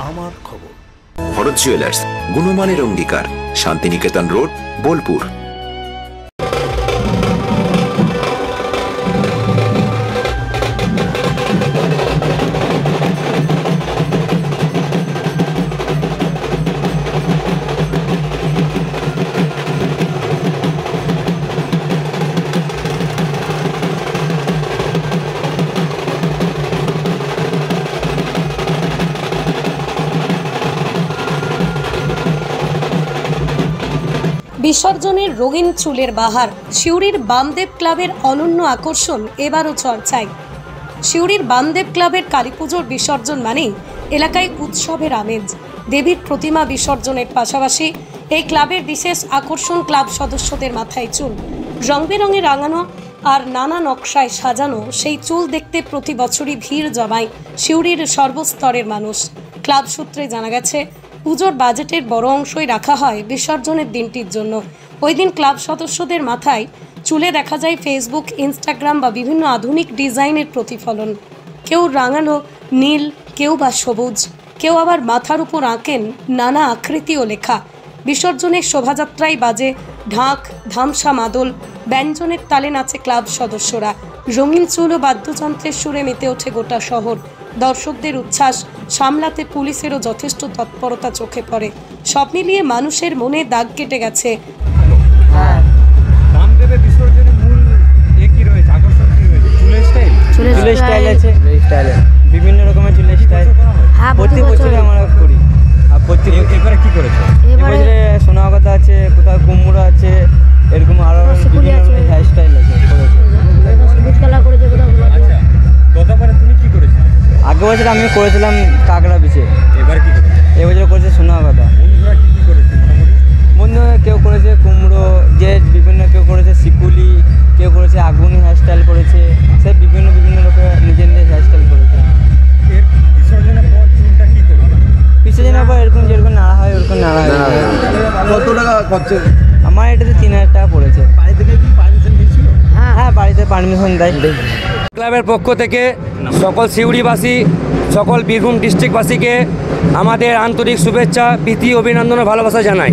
আমার খবর। ভরত জুয়েলার্স, গুণমানের অঙ্গীকার, শান্তিনিকেতন রোড, বোলপুর। বিসর্জনের রঙিন চুলের বাহার সিউড়ির বামদেব ক্লাবের অনন্য আকর্ষণ এবারও চর্চায়। সিউড়ির বামদেব ক্লাবের কালীপুজোর বিসর্জন মানেই এলাকায় উৎসবের আমেজ। দেবীর প্রতিমা বিসর্জনের পাশাপাশি এই ক্লাবের বিশেষ আকর্ষণ ক্লাব সদস্যদের মাথায় চুল রং বেরঙে রাঙানো আর নানা নকশায় সাজানো। সেই চুল দেখতে প্রতি বছরই ভিড় জমায় সিউড়ির সর্বস্তরের মানুষ। ক্লাব সূত্রে জানা গেছে, পুজোর বাজেটের বড় অংশই রাখা হয় বিসর্জনের দিনটির জন্য। ওই দিন ক্লাব সদস্যদের মাথায় চুলে দেখা যায় ফেসবুক, ইনস্টাগ্রাম বা বিভিন্ন আধুনিক ডিজাইনের প্রতিফলন। কেউ রাঙানো নীল, কেউ বা সবুজ, কেউ আবার মাথার উপর আঁকেন নানা আকৃতি ও লেখা। বিসর্জনের শোভাযাত্রায় বাজে ঢাক, ধামসা, মাদল, ব্যঞ্জনের তালে নাচে ক্লাব সদস্যরা। রঙিন চুল ও বাদ্যযন্ত্রের সুরে মেতে ওঠে গোটা শহর। দর্শকদের উচ্ছ্বাস সামলাতে পুলিশেরও যথেষ্ট তৎপরতা চোখে পড়ে। সব মিলিয়ে মানুষের মনে দাগ কেটে গেছে। চুলের স্টাইল আছে, বিভিন্ন রকমের চুলের স্টাইল প্রতি বছরে আমরা করি। আর প্রতি এবারে কি করেছো? এবারে সোনাগতা আছে, কোথাও কুমড়ো আছে, এরকম আরো বিভিন্ন রকমের হেয়ার স্টাইল আছে। গতবারে তুমি কি করেছো? আগের বছর আমি করেছিলাম কাঁকড়া বিছে। এবার কি করেছো? এবছর করেছে সোনাগতা। বন্ধুরা কি কি করেছে? বন্ধু কেউ করেছে কুমড়ো, যে বিভিন্ন, কেউ করেছে শিকুলি, কেউ করেছে আগুনি হেয়ার স্টাইল করেছে। সে বিভিন্ন রকমের নিজের হেয়ার স্টাইল করেছে। এর বিসর্জনের পর চুলটা কি করবে? বিসর্জনের পর এরকম যেরকম নাড়া হয় ওরকম নাড়া হয়। কত টাকা খরচ? আমার এটাতে 3000 টাকা পড়েছে। বাড়ি থেকে কি পারমিশন দিয়েছিল? হ্যাঁ, বাড়িতে পারমিশন দেয়। ক্লাবের পক্ষ থেকে সকল সিউড়িবাসী, সকল বীরভূম ডিস্ট্রিক্টবাসীকে আমাদের আন্তরিক শুভেচ্ছা, প্রীতি, অভিনন্দন ও ভালোবাসা জানাই।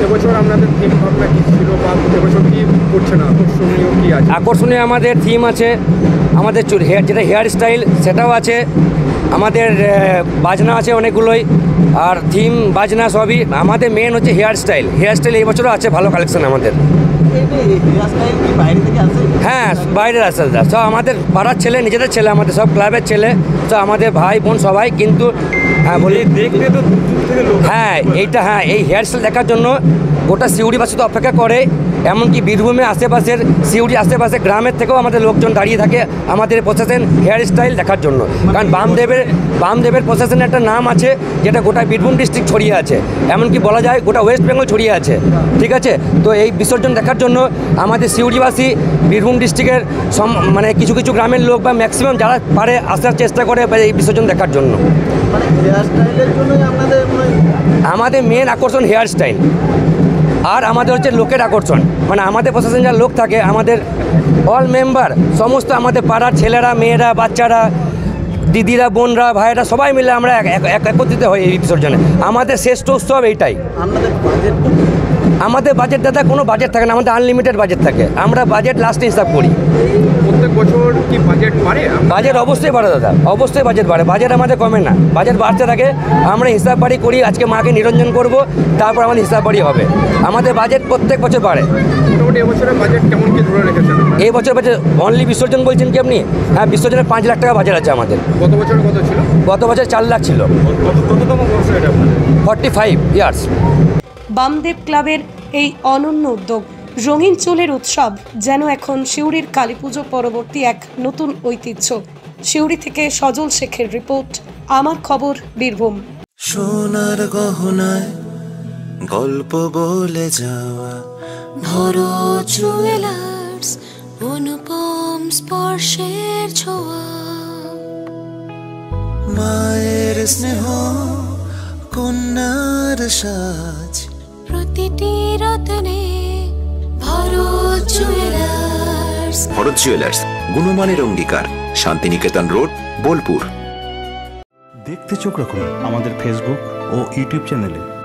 এবছর আপনাদের থিম ভাবনা কি ছিল বা এবছর কি করছেন? আকর্ষণীয় কি আছে? আকর্ষণীয় আমাদের থিম আছে, আমাদের যেটা হেয়ার স্টাইল সেটাও আছে, আমাদের বাজনা আছে অনেকগুলোই, আর থিম বাজনা সবই। আমাদের মেন হচ্ছে হেয়ার স্টাইল। হেয়ার স্টাইল এই বছরও আছে ভালো কালেকশন আমাদের। হ্যাঁ, বাইরের আসে সব আমাদের পাড়ার ছেলে, নিজেদের ছেলে, আমাদের সব ক্লাবের ছেলে, তো আমাদের ভাই বোন সবাই। কিন্তু হ্যাঁ বলি, দেখতে তো হ্যাঁ এইটা, হ্যাঁ এই হেয়ার স্টাইল দেখার জন্য গোটা সিউড়িবাসী তো অপেক্ষা করে। এমনকি বীরভূমে আশেপাশের, সিউড়ি আশেপাশে গ্রামের থেকেও আমাদের লোকজন দাঁড়িয়ে থাকে আমাদের প্রশাসন হেয়ার স্টাইল দেখার জন্য। কারণ বামদেবের প্রশাসনের একটা নাম আছে যেটা গোটা বীরভূম ডিস্ট্রিক্ট ছড়িয়ে আছে, এমনকি বলা যায় গোটা ওয়েস্ট বেঙ্গল ছড়িয়ে আছে। ঠিক আছে, তো এই বিসর্জন দেখার জন্য আমাদের সিউড়িবাসী, বীরভূম ডিস্ট্রিক্টের মানে কিছু কিছু গ্রামের লোক বা ম্যাক্সিমাম যারা পারে আসার চেষ্টা করে এই বিসর্জন দেখার জন্য। আমাদের মেন আকর্ষণ হেয়ার স্টাইল, আর আমাদের হচ্ছে লোকের আকর্ষণ। মানে আমাদের প্রশাসন যারা লোক থাকে, আমাদের অল মেম্বার, সমস্ত আমাদের পাড়ার ছেলেরা, মেয়েরা, বাচ্চারা, দিদিরা, বোনরা, ভাইয়েরা সবাই মিলে আমরা একত্রিত হই এই বিসর্জনে। আমাদের শ্রেষ্ঠ উৎসব এইটাই। আমাদের বাজেট দাদা কোনো বাজেট থাকে না, আমাদের আনলিমিটেড বাজেট থাকে। আমরা বাজেট লাস্টে হিসাব করি। প্রত্যেক বছর কি বাজেট বাড়ে? বাজেট অবশ্যই বাড়ে দাদা, অবশ্যই বাজেট বাড়ে। বাজেট আমাদের কমে না, বাজেট বাড়তে থাকে। আমরা হিসাব বাড়ি করি, আজকে মাকে নিরঞ্জন করব, তারপর আমাদের হিসাব বাড়ি হবে। আমাদের বাজেট প্রত্যেক বছর বাড়ে। মোটামুটি এবছরের বাজেট কেমন কি ধরে রেখেছেন? এই বছর বাজেট অনলি বিসর্জন বলছেন কি আপনি? হ্যাঁ, বিসর্জনের 5 লাখ টাকা বাজেট আছে আমাদের। গত বছর কত ছিল? গত বছর 4 লাখ ছিল। কততম বর্ষ এটা? 45 ইয়ার্স। বামদেব ক্লাবের এই অনন্য উদ্যোগ, রঙিন চুলের উৎসব যেন এখন সিউড়ির কালীপুজো পরবর্তী এক নতুন ঐতিহ্য। সিউড়ি থেকে সজল শেখের রিপোর্ট, আমার খবর, বীরভূম। সোনার গহনায় গল্প বলে যাওয়া ভরত জুয়েলার্স, অনুপম স্পর্শের ছোঁয়া, মায়ের স্নেহ, কন্যার সাজ, প্রতিটি রত্নে ভরত জুয়েলার্স। ভরত জুয়েলার্স, গুণমানের অঙ্গীকার, শান্তিনিকেতন রোড, বোলপুর। দেখতে চোখ রাখুন আমাদের ফেসবুক ও ইউটিউব চ্যানেলে।